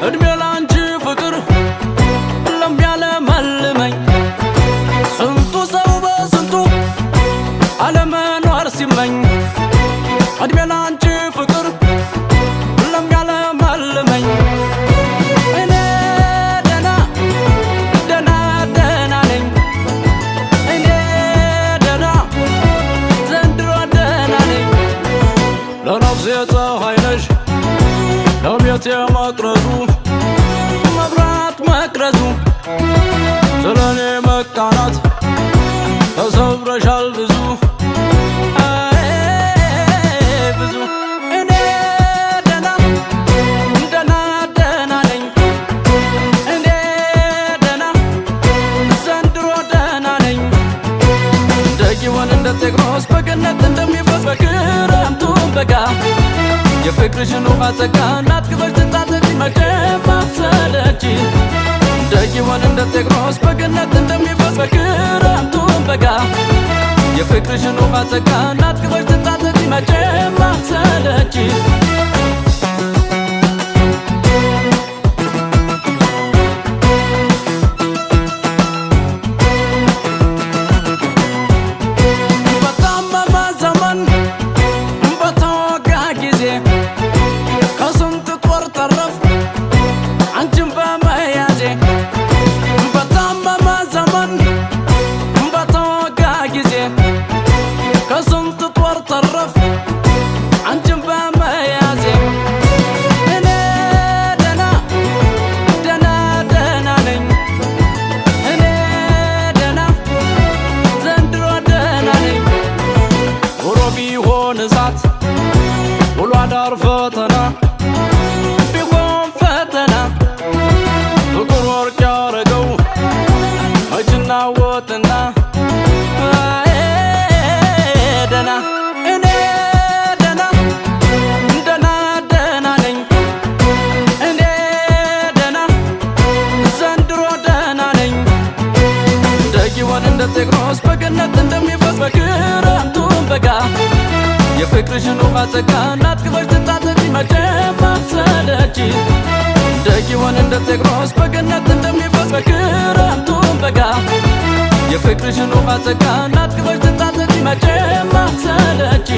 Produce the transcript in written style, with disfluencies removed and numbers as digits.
እድሜ ላንቺ ፍቅር ለሚያለመልመኝ ስንቱ ሰው በስንቱ አለመኖር ሲመኝ እድሜ ላንቺ ፍቅር ለሚያለመልመኝ እኔ ደና ደና ደና ነኝ እኔ ደና ዘንድሮ ደና ነኝ ለነፍሴ ፀሐይ ነሽ ለቤቴ መቅረዙ መብራት መቅረዙ ስለኔ መቃናት ተሰብረሻል ብዙ ብዙ እኔ ደና ደና ደና ነኝ እኔ ደና ዘንድሮ ደና ነኝ ደጊውን እንደ ጤግሮስ በገነት እንደሚፈስ በክረምቱ በጋ የፍቅርሽን ውሃ ጸጋ ናትክበሽ ትንጣተች መቼም አትሰለቺ ደጊውን እንደ ጤግሮስ በገነት እንደሚፈስ በክረምቱ በጋ የፍቅርሽን ውሃ ጸጋ ናትክበሽ ትንጣተች መቼም አትሰለቺ ውሎ አዳር ፈተና ቢሆን ፈተና ፍቅር ወርቅ ያረገው መችና ወጥና ደና እኔ ደና ደና ደና ነኝ እኔ ደና ዘንድሮ ደና ነኝ ደጊውን እንደ ጤግሮስ በገነት እንደሚፈስ በክረምቱ በጋ የፍቅርሽን ውሃ ጸጋ ናትክበሽ ትንጣተች መቼም አትሰለቺ ደጊውን እንደ ጤግሮስ በገነት እንደሚፈስ በክረምቱ በጋ የፍቅርሽን ውሃ ጸጋ ናትክበሽ ትንጣተች መቼም አትሰለቺ